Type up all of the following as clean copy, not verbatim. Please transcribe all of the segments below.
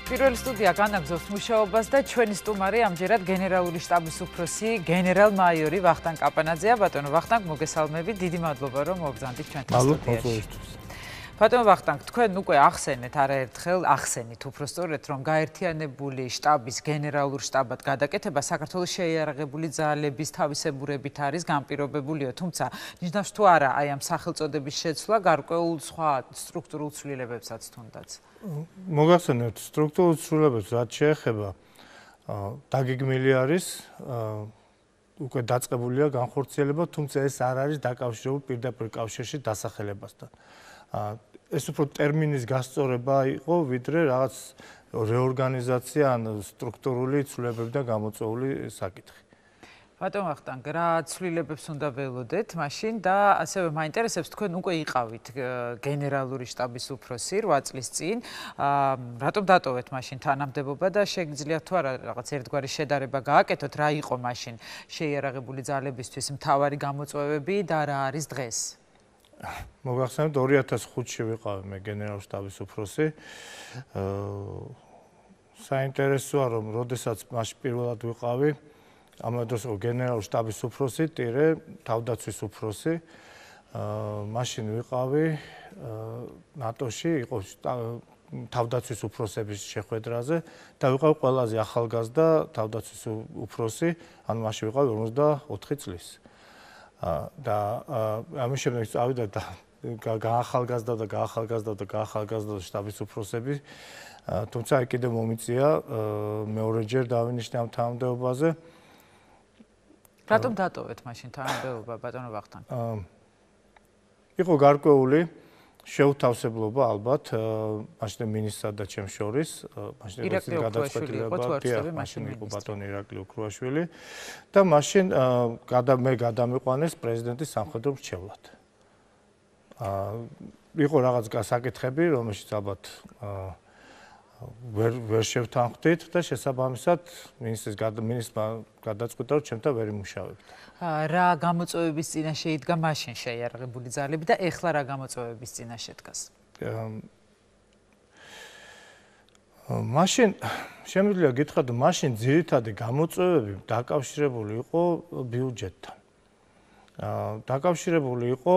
პირველი სტუდია განაგზობს მუშაობას და ჩვენი სტუმარი ამჯერად გენერალური შტაბის უფროსი გენერალ-მაიორი ვახტანგ კაპანაძეა. ბატონო ვახტანგ, მოგესალმებით. დიდი მადლობა რომ მოგზავნით ჩვენთან სტუდიაში. ბატონო ვახტანგ, თქვენ უკვე ახსენეთ არაერთხელ, ახსენით უბრალოდ რომ გაერთიანებული შტაბის გენერალურ შტაბად გადაკეთება საქართველოს შეიარაღებული ძალების თავისებურებით არის განპირობებულიო, თუმცა ნიშნავს თუ არა აი ამ სახელწოდების შეცვლა გარკვეულ სხვა სტრუქტურულ ცვლილებებსაც თუნდაც. მოგახსენებთ სტრუქტურულ ცვლილებებს რაც შეეხება დაგეგმილი არის უკვე დაწყებულია განხორციელება, თუმცა ეს არ არის დაკავშირებული პირდაპირ კავშირში დასახელებასთან. ეს უფრო ტერმინის გასწორება იყო, ვიდრე რაღაც რეორგანიზაცია ან სტრუქტურული ცვლილებებიდან გამოწვეული საკითხი. ბატონო ვახტანგ, რა ცვლილებებს უნდა ველოდეთ მაშინ და ასევე მაინტერესებს თქვენ უკვე იყავით გენერალური შტაბის უფროსი 8 წლის წინ. რატომ დატოვეთ მაშინ თანამდებობა და შეგიძლიათ თუ არა რაღაც ერთგვარი შედარება გააკეთოთ, რა იყო მაშინ შეიარაღებული ძალებისთვის მთავარი გამოწვევები და რა არის დღეს? მოგახსენებთ 2005-ში ვიყავი მე გენერალურ შტაბის უფროსი. საინტერესოა რომ როდესაც მაშინ პირველად ვიყავი ამადოს გენერალურ შტაბის უფროსი, ტირე თავდაცვის უფროსი. მაშინ ვიყავი ნატოში, იყო თავდაცვის უფროსების შეხვედრაზე და ვიყავი ყველაზე ახალგაზრდა თავდაცვის უფროსი, ანუ მაშინ ვიყავი 54 წლის. და ამის შემდეგ წავიდა და გაახალგაზრდა შტაბის უფროსები, თუმცა აი კიდე მომიწია მეორეჯერ დავინიშნე ამ თანამდებობაზე. რატომ დატოვეთ მაშინ თანამდებობა ბატონო ვახტანგ? იყო გარკვეული შეუთავსებლობა ალბათ, მაშინ მინისტრსა და ჩემს შორის, მაშინ გადაწყვეტილება მაშინ იყო ბატონი ირაკლი უქრუაშვილი და მაშინ მე გადამიყვანეს პრეზიდენტის სამხედრო მრჩევლად. იყო რაღაც საკითხები, რომელშიც ალბათ ვერ შევთანხმდით და შესაბამისად მინისტრმა გადაწყვიტა რომ ჩემთან ვერ იმუშავებთ. რა გამოწვევების წინაშე იდგა მაშინ შეიარაღებული ძალები და ეხლა რა გამოწვევების წინაშე დგას? მაშინ შემიძლია გითხრათ, მაშინ ძირითადი გამოწვევები დაკავშირებული იყო ბიუჯეტთან. დაკავშირებული იყო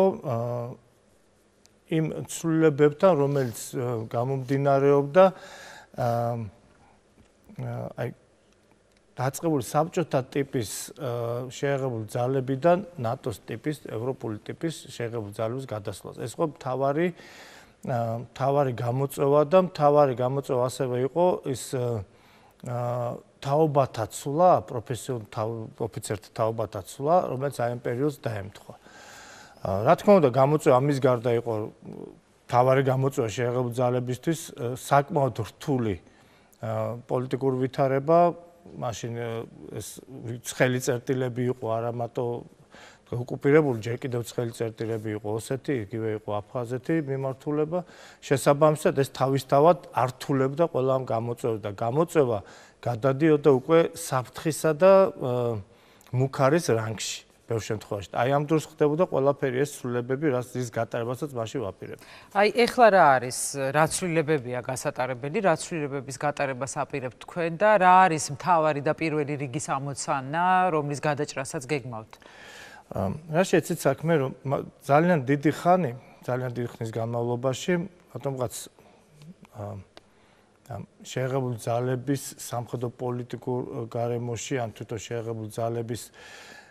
იმ ცვლილებებთან, რომელიც გამომდინარეობდა აი დაწყებული საბჭოთა ტიპის შეიარაღებული ძალებიდან ნატოს ტიპის, ევროპული ტიპის შეიარაღებული ძალების გადასვლაზე. ეს იყო მთავარი გამოწვევა და მთავარი გამოწვევა ასევე იყო ის თაობათა ცვლა, პროფესიონალ ოფიცერთა თაობათა ცვლა, რომელიც აი ამ პერიოდს დაემთხვა. რა თქმა უნდა, გამოწვევა ამის გარდა იყო მთავარი გამოწვევა შეიარაღებული ძალებისთვის საკმაოდ რთული პოლიტიკური ვითარება. მაშინ ეს ცხელი წერტილები იყო არა მარტო ოკუპირებული, ჯერ კიდევ ცხელი წერტილები იყო ოსეთი, იგივე იყო აფხაზეთი მიმართულება. შესაბამისად ეს თავისთავად ართულებდა ყველა ამ გამოწვევას და გამოწვევა გადადიოდა უკვე საფრთხისა და მუქარის რანგში. ბევრ შემთხვევაში. აი ამ დროს ხდებოდა ყველაფერი ეს ცვლილებები, რის გატარებასაც მაშინ ვაპირებ. აი ეხლა რა არის, რა ცვლილებებია გასატარებელი, რა ცვლილებების გატარებას აპირებთ თქვენ და რა არის მთავარი და პირველი რიგის ამოცანა, რომლის გადაჭრასაც გეგმავთ? რა შეეცით საქმე, რომ ძალიან დიდი ხნის განმავლობაში რატომღაც შეიარაღებული ძალების სამხედრო პოლიტიკურ გარემოში ან თვითონ შეიარაღებული ძალების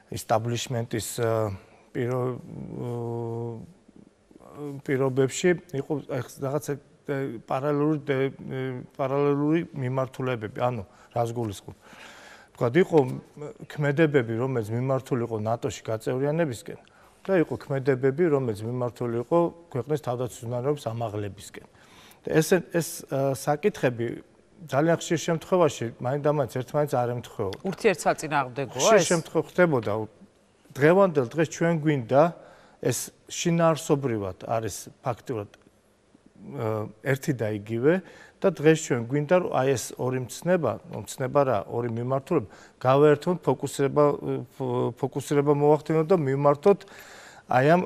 establishment-ის პირობებში იყო რაღაც პარალელური მიმართულებები, ანუ რას გულისხმობ? თქვა იყო ქმედებები, რომელიც მიმართული იყო ნატოში გაწევრიანებისკენ და იყო ქმედებები, რომელიც მიმართული იყო ქვეყნის თავდაცვის უნარების ამაღლებისკენ. და ეს საკითხები ძალიან ხშირ შემთხვევაში მაინდამაინც ერთმანეთს არ ემთხვეოდა. ურთიერთსაწინააღმდეგოა ეს? ხშირ შემთხვევაში ხდებოდა. დღევანდელ დღეს ჩვენ გვინდა ეს შინაარსობრივად არის ფაქტურად ერთი და იგივე და დღეს ჩვენ გვინდა რომ აი ეს ორი მცნება რა, ორი მიმართულება გავაერთოთ, ფოკუსირება მოვახდინოთ და მიმართოთ აი ამ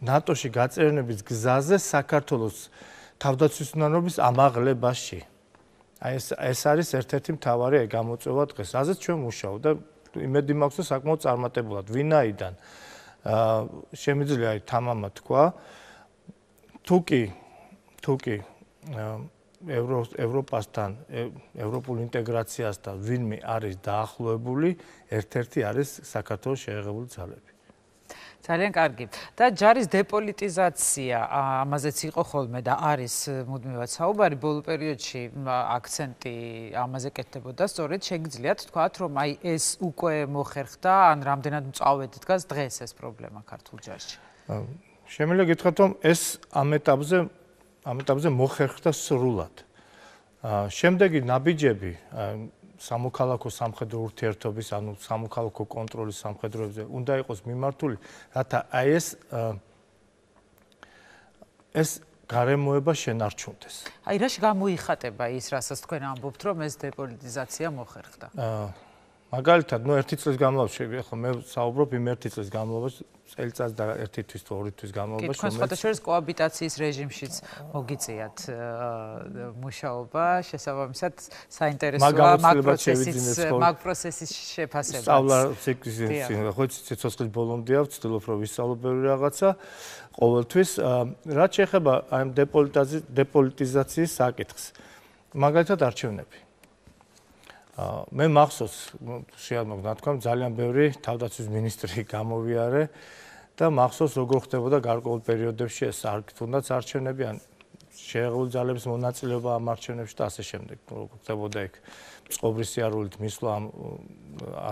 ნატოში გაწევრიანების გზაზე საქართველოს თავდაცვის უნარობის ამაღლებაში. აი ეს არის ერთ-ერთი მთავარი გამოწვევა დღეს, რაზეც ჩვენ მუშაობ და იმედი მაქვს, რომ საკმაოდ წარმატებულად ვინაიდან შემიძლია თამამად თქვა, თუკი ევროპასთან, ევროპულ ინტეგრაციასთან ვინმე არის დაახლოებული, ერთ-ერთი არის საქართველოს შეერთებული ძალები. ძალიან კარგი. და ჯარის დეპოლიტიზაცია, ამაზეც იყო ხოლმე და არის მუდმივად საუბარი, ბოლო პერიოდში აქცენტი ამაზე კეთდებოდა, სწორედ შეგიძლიათ თქვათ, რომ აი ეს უკვე მოხერხდა, ან რამდენად მწვავედ დგას დღეს ეს პრობლემა ქართულ ჯარში? შემიძლია გითხრათ, რომ ეს ამ ეტაპზე მოხერხდა სრულად. შემდეგი ნაბიჯები სამოქალაქო სამხედრო ურთიერთობის, ანუ სამოქალაქო კონტროლის სამხედროებზე უნდა იყოს მიმართული, რათა აი ეს გარემოება შენარჩუნდეს. აი რაში გამოიხატება ის, რასაც თქვენ ამბობთ, რომ ეს დეპოლიტიზაცია მოხერხდა? მაგალითად, ერთი წლის განმავლობაში, ახლა მე საუბრობ იმ ერთი წლის განმავლობაში, წელიწად და ერთი თვის თუ ორი თვის განმავლობაში, თქვენ სხვადასხვა კოაბიტაციის რეჟიმშიც მოგიწიათ მუშაობა, შესაბამისად საინტერესოა მაგ პროცესის შეფასება. სწავლა ციკლის, ხო ციცოცხლის ბოლომდე ვცდილობ რომ ვისწავლო ბევრი რაღაცა ყოველთვის, რაც შეეხება ამ დეპოლიტიზაციის საკითხს. მაგალითად არჩევნები. მე მახსოვს, შეამოგნა თქვა, ძალიან ბევრი თავდაცვის მინისტრი გამოვიარე და მახსოვს როგორ ხდებოდა გარკვეულ პერიოდებში ეს თუნდაც არჩევნები ან შეერთებული ძალების მონაწილეობა ამ არჩევნებში და ასე შემდეგ, როგორ ხდებოდა იქ წყობრის სიარულით მისვლა ამ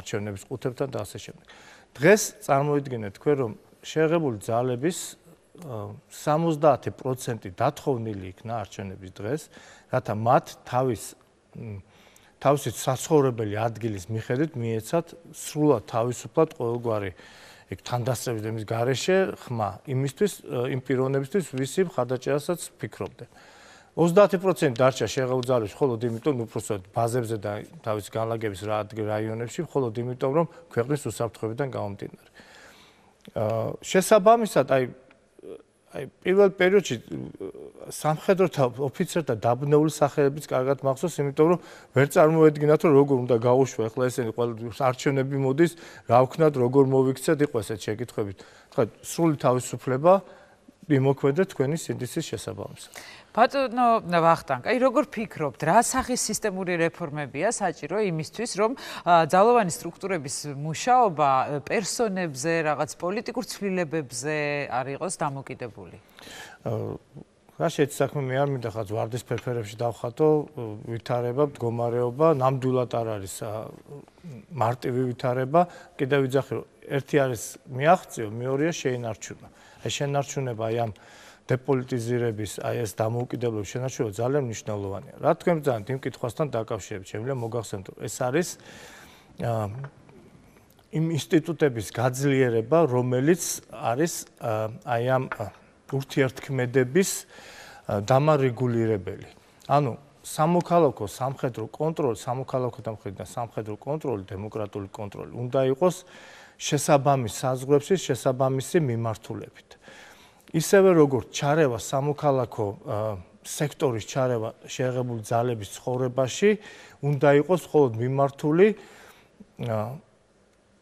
არჩევნების ყუთებთან და ასე შემდეგ. დღეს წარმოვიდგინეთ თქვენ, რომ შეერთებული ძალების 70% დათხოვნილი იქნა არჩევნების დღეს, რათა მათ თავისი საცხოვრებელი ადგილის მიხედვით მიეცათ სრულად თავისუფლად ყოველგვარი იქ თანდასწრების და იმის გარეშე ხმა იმისთვის, იმ პიროვნებისთვის, ვისი მხარდაჭერასაც ფიქრობდნენ. 30% დარჩა შეერთებული ძალების, მხოლოდ იმიტომ, უпроსტად ბაზებზე და თავის განლაგების რაიონებში, მხოლოდ იმიტომ, რომ ქვეყნის უსაფრთხოებიდან გამომდინარე. შესაბამისად, აი პირველ პერიოდში სამხედროთა ოფიცერთა დაბნეული სახელებიც კარგად მახსოვს, იმიტომ რომ ვერ წარმოედგინათ, რომ როგორ უნდა გაუშვა ახლა ესენი ყველა არჩევნები მოდის, რა ვქნათ, როგორ მოვიქცეთ, იყო ესეთ შეკითხვებით. თქვა სრული თავისუფლება იმოქმედეთ თქვენი სინდისის შესაბამისად. ბატონო ვახტანგ, აი როგორ ფიქრობთ, რა სახის სისტემური რეფორმებია საჭირო იმისთვის, რომ ძალოვანი სტრუქტურების მუშაობა პერსონებზე, რაღაც პოლიტიკურ ცვლილებებზე არ იყოს დამოკიდებული? რა შეეცი საქმე მე არ მინდა ხაც ვარდის ფერფერებში დავხატო, ვითარება, მდგომარეობა, ნამდვილად არ არის მარტივი ვითარება, კიდევ ვიძახი, რომ ერთი არის მიაღწიო, მეორეა შეინარჩუნა. აი შენარჩუნება აი ამ დეპოლიტიზირების, აი ეს დამოუკიდებლობის შენარჩუნება ძალიან მნიშვნელოვანია. რა თქვენ ბრძანეთ იმ კითხვასთან დაკავშირებით, შემიძლია მოგახსენოთ, რომ ეს არის იმ ინსტიტუტების გაძლიერება, რომელიც არის აი ამ ურთიერთქმედების დამარეგულირებელი. ანუ სამოქალაქო სამხედრო კონტროლი, სამოქალაქოთა მხრიდან სამხედრო კონტროლი, დემოკრატიული კონტროლი უნდა იყოს შესაბამის საზღვრებში, შესაბამისი მიმართულებით. ისევე როგორც ჩარევა სამოქალაქო სექტორის ჩარევა შეერთებული ძალების ცხოვრებაში უნდა იყოს მხოლოდ მიმართული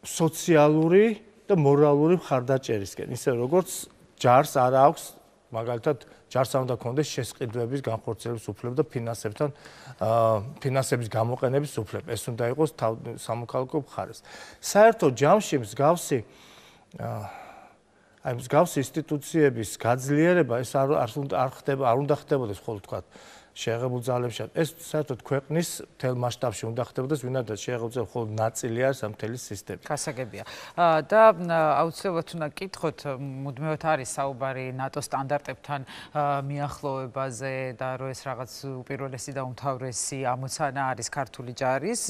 სოციალური და მორალური მხარდაჭერისკენ, ისე როგორც ჯარს არ აქვს, მაგალითად, ჯარს არ უნდა ქონდეს შესყიდვების განხორციელების უფლება და ფინანსების გამოყენების უფლება. ეს უნდა იყოს სამოქალაქო მხარეს. საერთო ჯამში მსგავსი ინსტიტუციების გაძლიერება ეს არ უნდა ხდებოდეს მხოლოდ თქვა შეერთებულ ძალებში. ეს საერთოდ ქვეყნის მთელ მასშტაბში უნდა ხდებოდეს, ვინაიდან შეერთებულ ძალებს მხოლოდ ნაწილი არის ამ მთელი სისტემის. გასაგებია. და აუცილებლად უნდა გკითხოთ, მუდმივად არის საუბარი ნატო სტანდარტებთან მიახლოვებაზე და რომ ეს რაღაც უპირველესი და უმთავრესი ამოცანა არის ქართული ჯარის.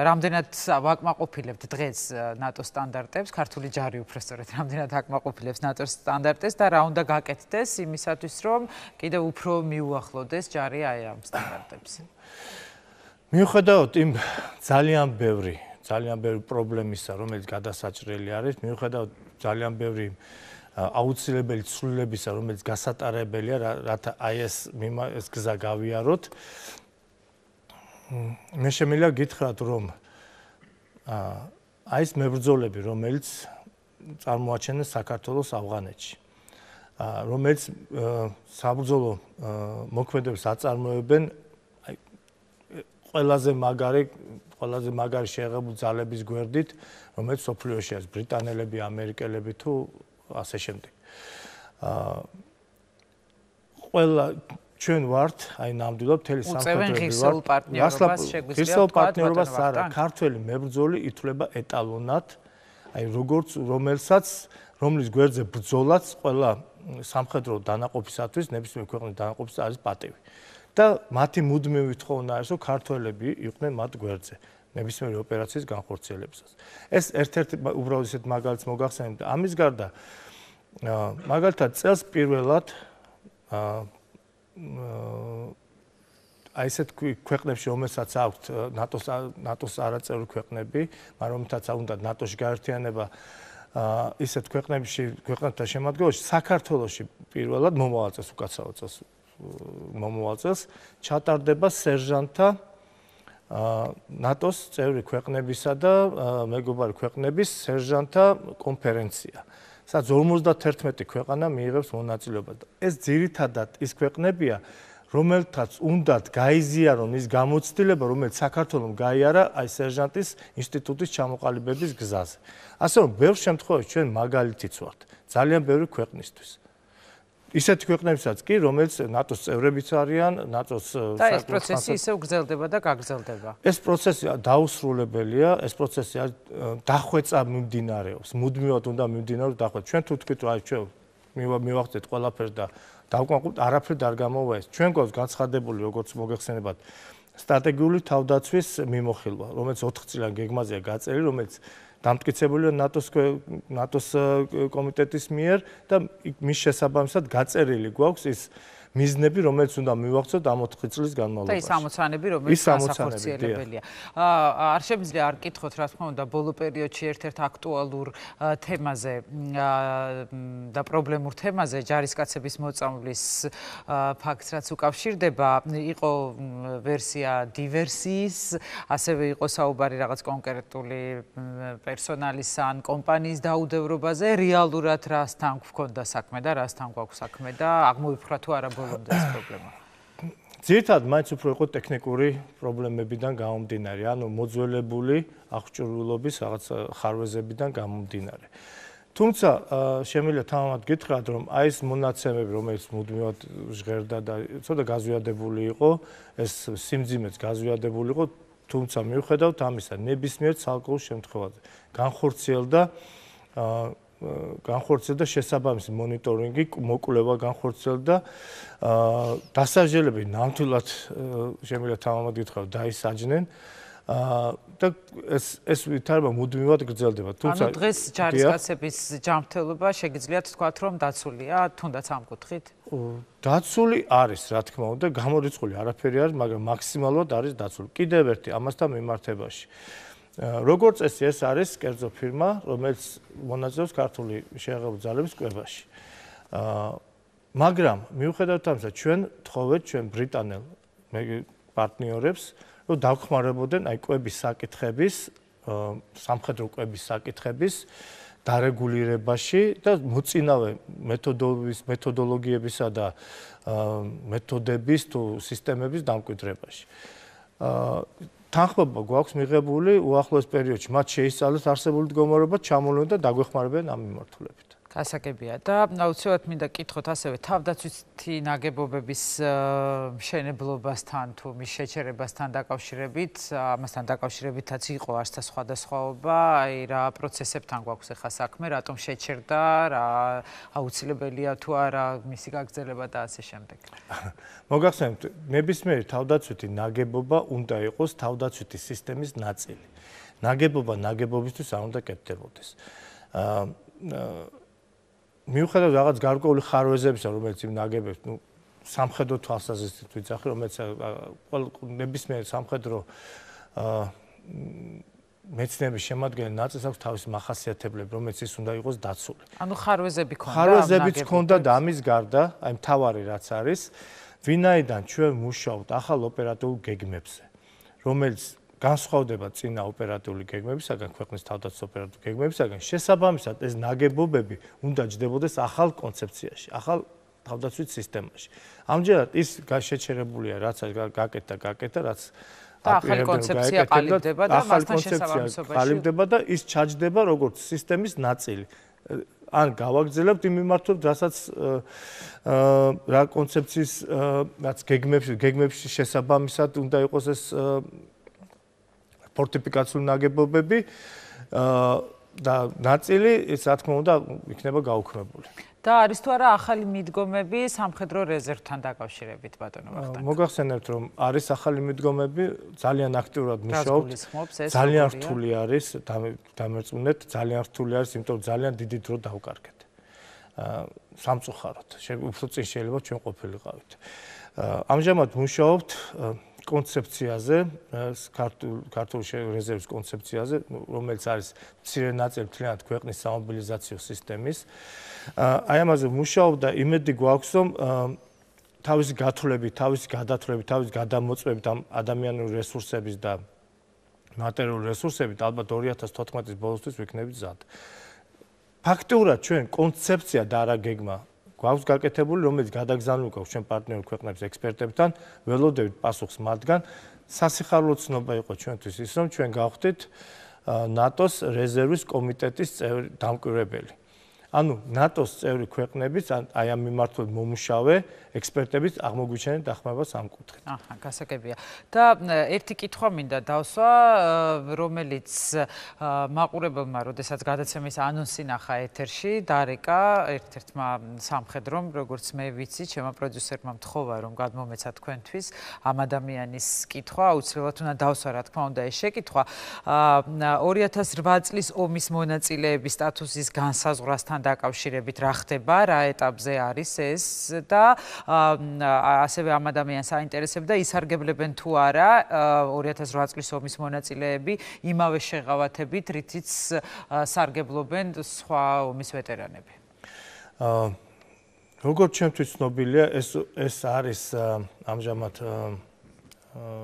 რამდენად ვაკმაყოფილებთ დღეს ნატო სტანდარტებს, ქართული ჯარი უბრალოდ რამდენად აკმაყოფილებს ნატო სტანდარტებს და რა უნდა გაკეთდეს იმისათვის, რომ კიდევ უფრო მიუახლოვდეს ჯარი აი ამ სტანდარტებს. მიუხედავად იმ ძალიან ბევრი პრობლემისა, რომელიც გადასაჭრელი არის, მიუხედავად ძალიან ბევრი აუცილებელი ცვლილებისა, რომელიც გასატარებელია, რათა აი ეს გზა გავიაროთ, მე შემიძლია გითხრათ, რომ აი ეს მებრძოლები, რომელიც წარმოაჩენენ საქართველოს ავღანეთში, რომელიც საბრძოლო მოქმედებს აწარმოებენ ყველაზე მაგარი შეღებულ ძალების გვერდით, რომელიც სოფლიოში არის ბრიტანელები, ამერიკელები თუ ასე შემდეგ. ყველა ჩვენ ვართ, აი ნამდვილად მთელი სამხედროები ვართ. ღირსეულ პარტნიორობას არა, ქართველი მებრძოლი ითვლება ეტალონად, აი რომლის გვერდზე ბრძოლაც ყველა სამხედრო დანაყოფისათვის, ნებისმიერ ქვეყნის დანაყოფისათვის არის პატივი. და მათი მუდმივი თხოვნა არის, რომ ქართველები იყვნენ მათ გვერდზე, ნებისმიერი ოპერაციის განხორციელებისას. ეს ერთ-ერთი უბრალოდ ისეთ მაგალითს მოგახსენებთ. ამის გარდა მაგალითად წელს პირველად აი ესეთ ქვეყნებში, რომელსაც აქვთ ნატოს არაწევრი ქვეყნები, მაგრამ რომელთაც უნდა ნატოში გაერთიანება, ისეთ ქვეყნებთან შემადგენლობაში საქართველოში პირველად მომავალ წელს უკაცრავ წელს მომავალ წელს ჩატარდება სერჟანტთა ნატოს წევრი ქვეყნებისა და მეგობარი ქვეყნების სერჟანტთა კონფერენცია. სადაც 51 ქვეყანა მიიღებს მონაწილეობას. ეს ძირითადად ის ქვეყნებია, რომელთაც უნდათ გაიზიარონ ის გამოცდილება, რომელიც საქართველოს გაიარა აი სერჟანტის ინსტიტუტის ჩამოყალიბების გზაზე. ასე რომ, ბევრ შემთხვევაში ჩვენ მაგალითიც ვართ ძალიან ბევრი ქვეყნისთვის. ისეთი ქვეყნებსაც კი, რომელიც ნატოს წევრებიც არიან, ნატოს და ეს პროცესი ისევ გრძელდება და გაგრძელდება. ეს პროცესი დაუსრულებელია, ეს პროცესი დახვეწა მიმდინარეობს, მუდმივად უნდა მიმდინარეობს დახვეწა. ჩვენ თუ თქვით, რომ აი ჩვენ მივახცეთ ყველაფერს და დავკმაყოფილეთ, არაფერი არ გამოვა ეს. ჩვენ გვაქვს განცხადებული, როგორც მოგეხსენებათ, სტრატეგიული თავდაცვის მიმოხილვა, რომელიც 4 წლიან გეგმაზეა გაწერილი, რომელიც დამტკიცებულია ნატოს კომიტეტის მიერ და მის შესაბამისად გაწერილი გვაქვს ის მიზნები, რომელიც უნდა მივახცოთ ამ 4 წლის განმავლობაში. და ის ამოცანები, რომელიც განსახორციელებელია. არ შემიძლია არ კითხოთ, რა თქმა უნდა, ბოლო პერიოდში ერთ-ერთ აქტუალურ თემაზე და პრობლემურ თემაზე, ჯარისკაცების მოწამვლის ფაქტს, რაც უკავშირდება, იყო ვერსია დივერსიის, ასევე იყო საუბარი რაღაც კონკრეტული პერსონალის ან კომპანიის დაუდევრობაზე, რეალურად რასთან გვქონდა საქმე და რასთან გვაქვს საქმე და აღმოიფხვრა თუ არა ეს პრობლემა. ძირითადად მაინც უფრო იყო ტექნიკური პრობლემებიდან გამომდინარე, ანუ მოძველებული აღჭურვილობის რაღაც ხარვეზებიდან გამომდინარე. თუმცა შემიძლია თამამად გითხრათ, რომ აი ეს მონაცემები, რომელიც მუდმივად ჟღერდა და ცოტა გაზვიადებული იყო, ეს სიმძიმეც გაზვიადებული იყო, თუმცა მიუხედავად ამისა, ნებისმიერ ცალკეულ შემთხვევაზე განხორციელდა შესაბამისი მონიტორინგი, მოკვლევა განხორციელდა, დასაჯელები ნამდვილად შემიძლია თამამად გითხრათ, დაისაჯნენ და ეს ვითარება მუდმივად გრძელდება. თუმცა ანუ დღეს ჯარისკაცების ჯანმრთელობა შეგიძლიათ თქვათ, რომ დაცულია, თუნდაც ამ კუთხით? დაცული არის, რა თქმა უნდა, გამორიცხული არაფერი არის, მაგრამ მაქსიმალურად არის დაცული. კიდევ ერთი ამასთან მიმართებაში. როგორც წესი, ეს არის კერძო ფირმა, რომელიც მონაწილეობს ქართული შეღებულ ძალების კრებაში. მაგრამ მიუხედავად ამისა, ჩვენ თხოვეთ ჩვენ ბრიტანელ პარტნიორებს, რომ დავხმარებოდნენ აი კვების საკითხების, სამხედრო კვების საკითხების დარეგულირებაში და მოწინავე მეთოდოლოგიებისა და მეთოდების თუ სისტემების დამკვიდრებაში. თანხმობა გვაქვს მიღებული უახლოეს პერიოდში, მათ შეისწავლეს არსებული მდგომარეობა, ჩამოვლენ და დაგვეხმარებიან ამ მიმართულებით. გასაგებია და აუცილებლად მინდა კითხოთ ასევე თავდაცვითი ნაგებობების მშენებლობასთან თუ მის შეჩერებასთან დაკავშირებით, ამასთან დაკავშირებითაც იყო არსთა სხვადასხვაობა, აი რა პროცესებთან გვაქვს ახლა საქმე, რატომ შეჩერდა, რა აუცილებელია თუ არა მისი გაგრძელება და ასე შემდეგ. მოგახსენებთ, ნებისმიერი თავდაცვითი ნაგებობა უნდა იყოს თავდაცვითი სისტემის ნაწილი. ნაგებობა ნაგებობისთვის არ უნდა კეთდებოდეს. მიუხედავად რაღაც გარკვეული ხარვეზებისა, რომელიც იმ ნაგებებს, სამხედრო თვალსაზრისით ვიცახი, რომელიც ნებისმიერ სამხედრო მეცნიერების შემადგენელ ნაწილს აქვს თავისი მახასიათებლები, რომელიც ის უნდა იყოს დაცული. ანუ ხარვეზები ქონდა? ხარვეზებიც ქონდა და ამის გარდა, აი მთავარი რაც არის, ვინაიდან ჩვენ მუშაობთ ახალ ოპერატიულ გეგმებზე, რომელიც განსხვავდება წინა ოპერატიული გეგმებისაგან, ქვეყნის თავდაცვის ოპერატიული გეგმებისაგან, შესაბამისად ეს ნაგებობები უნდა ჯდებოდეს ახალ კონცეფციაში, ახალ თავდაცვის სისტემაში. ამჯერად ის შეჩერებულია, რაც გაკეთდა, რაც ახალი კონცეფცია ყალიბდება და მასთან შესაბამისობაში ყალიბდება და ის ჩაჯდება როგორც სისტემის ნაწილი. ან გავაგრძელებთ იმ მიმართულებით, რასაც რა კონცეფციის რაც გეგმებში შესაბამისად უნდა იყოს ეს ფორტიფიკაციული ნაგებობები და ნაწილი ის რა თქმა უნდა იქნება გაუქმებული. და არის თუ არა ახალი მიდგომები სამხედრო რეზერვთან დაკავშირებით ბატონო ვახტანგ? მოგახსენებთ რომ არის ახალი მიდგომები, ძალიან აქტიურად მუშაობთ. ძალიან რთული არის, დამერწმუნეთ, ძალიან რთული არის, იმიტომ რომ ძალიან დიდი დრო დავკარგეთ. სამწუხაროდ, უფრო წინ შეიძლება ჩვენ ყოფილიყავით. ამჟამად მუშაობთ კონცეფციაზე, ქართული რეზერვის კონცეფციაზე, რომელიც არის მცირე ნაწილი მთლიანად ქვეყნის სამობილიზაციო სისტემის. აი ამაზე მუშაობ და იმედი გვაქვს, რომ თავისი გათვლებით, თავისი გადათვლებით, თავისი გადამოწმებით ამ ადამიანური რესურსების და მატერიალური რესურსებით ალბათ 2014 წლის ბოლოსთვის ვიქნებით მზად. ფაქტიურად ჩვენ კონცეფცია და არა გეგმა გვაქვს გაკეთებული, რომელიც გადაგზავნილი გვაქვს ჩვენ პარტნიორ ქვეყნების ექსპერტებთან, ველოდებით პასუხს მათგან. სასიხარულო ცნობა იყო ჩვენთვის ის, რომ ჩვენ გავხდით ნატოს რეზერვის კომიტეტის დამკვირვებელი. ანუ ნატოს წევრი ქვეყნების აი ამ მიმართულებით მომუშავე ექსპერტების აღმოგვიჩენით დახმარებას ამ კუთხით. აჰა, გასაგებია. და ერთი კითხვა მინდა დავსვა, რომელიც მაყურებელმა, როდესაც გადაცემის ანონსი ნახა ეთერში, დარეკა ერთ-ერთმა სამხედრომ, როგორც მე ვიცი, ჩემო პროდიუსერმა მთხოვა, რომ გადმომეცა თქვენთვის ამ ადამიანის კითხვა, აუცილებლად უნდა დავსვა, რა თქმა უნდა, ეს შეკითხვა. 2008 წლის ომის მონაწილეების სტატუსის განსაზღვრასთან დაკავშირებით რა ხდება, რა ეტაპზე არის ეს და ასევე ამ ადამიანს აინტერესებდა ისარგებლებენ თუ არა 2008 წლის ომის მონაწილეები იმავე შეღავათებით, რითიც სარგებლობენ სხვა ომის ვეტერანები. როგორც ჩემთვის ცნობილია, ეს არის ამჟამად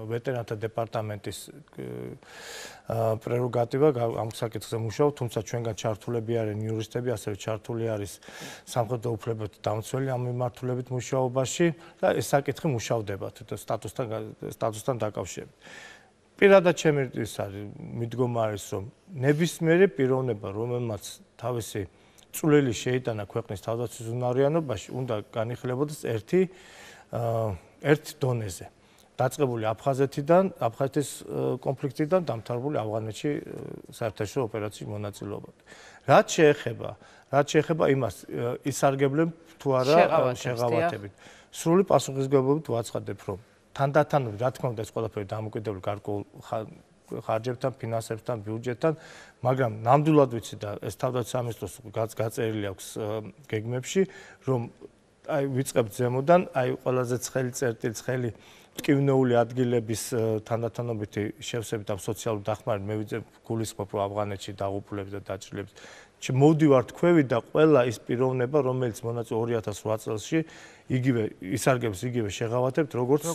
ვეტერანთა დეპარტამენტის პრეროგატივა ამ საკითხზე მუშაობ, თუმცა ჩვენგან ჩართულები არიან იურისტები, ასევე ჩართული არის სამხედრო უფლებათა დამცველი ამ მიმართულებით მუშაობაში და ეს საკითხი მუშავდება სტატუსთან დაკავშირებით. პირადად ჩემი ის არის მიდგომა არის, რომ ნებისმიერი პიროვნება, რომელმაც თავისი წვლილი შეიტანა ქვეყნის თავდაცვის უნარიანობაში, უნდა განიხილებოდეს ერთ დონეზე. დაწყებული აფხაზეთის კონფლიქტიდან დამთავრებული ავღანეთში საერთაშორისო ოპერაციის მონაწილეობით. რაც შეეხება იმას, ისარგებლენ თუ არა შეღავათებით. სრული პასუხისმგებლობით ვაცხადებ, რომ თანდათანობით, რა თქმა უნდა, ეს ყველაფერი დამოკიდებული გარკვეულ ხარჯებთან, ფინანსებთან, ბიუჯეტთან, მაგრამ ნამდვილად ვიცი და ეს თავდაცვის სამინისტროს გაწერილი აქვს გეგმებში, რომ აი ვიწყებთ ზემოდან, აი ყველაზე ცხელი ტკივნეული ადგილების თანდათანობითი შევსებით ამ სოციალურ დახმარებით მე ვიძებ გულისხმობ რომ ავღანეთში დაღუპულებს და დაჭრილებს მოვდივარ თქვენით და ყველა ის პიროვნება რომელიც მონაწილე 2008 წელსში იგივე ისარგებლებს იგივე შეღავათებთ როგორც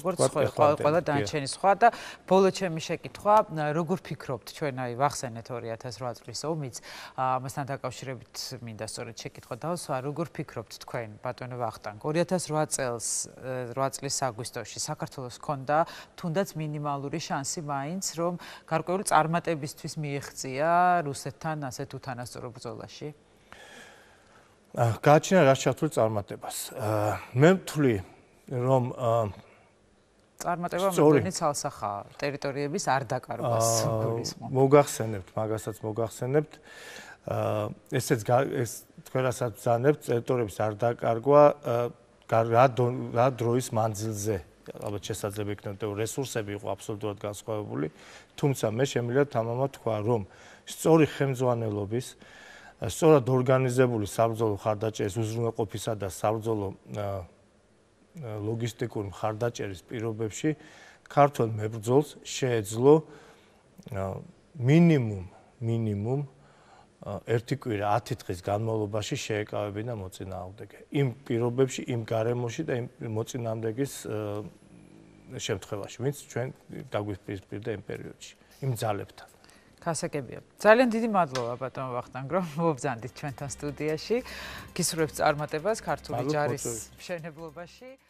ყველა დანარჩენი სხვა და ბოლო ჩემი შეკითხვა როგორ ფიქრობთ ჩვენ აი ვახსენეთ 2008 წლის ომიც ამასთან დაკავშირებით მინდა სწორედ შეკითხვა დავსვა როგორ ფიქრობთ თქვენ ბატონო ვახტანგ 2008 წელს 8 წლის აგვისტოში საქართველოს ჰქონდა თუნდაც მინიმალური შანსი მაინც რომ გარკვეული წარმატებისთვის მიიღწია რუსეთთან ასეთ უთანასწორო ბრძოლაში გააჩინა რა ჩართული წარმატებას. მე ვთვლი, რომ წარმატება მოდენი ცალსახაა, ტერიტორიების არ დაკარგვას გულისხმობ. მოგახსენებთ, მაგასაც მოგახსენებთ. ესეც თქვენ რასაც ბრძანებთ, ტერიტორიების არ დაკარგვა რა დროის მანძილზე. ალბათ შესაძლებელი იქნებოდა რესურსები იყო აბსოლუტურად განსხვავებული, თუმცა მე შემიძლია თამამად თქვა, რომ სწორი ხელმძღვანელობის სწორად ორგანიზებული საბრძოლო ხარდაჭერის უზრუნველყოფისა და საბრძოლო ლოგისტიკური ხარდაჭერის პირობებში ქართულ მებრძოლს შეეძლო მინიმუმ ერთი კვირა 10 დღის განმავლობაში შეეკავებინა მოწინააღმდეგე. იმ პირობებში, იმ გარემოში და იმ მოწინააღმდეგის შემთხვევაში, ვინც ჩვენ დაგვისპირდა იმ პერიოდში, იმ ძალებთან. გასაგებია. ძალიან დიდი მადლობა ბატონო ვახტანგ, რომ მობრძანდით ჩვენთან სტუდიაში. გისურვებთ წარმატებას ქართული ჯარის მშენებლობაში.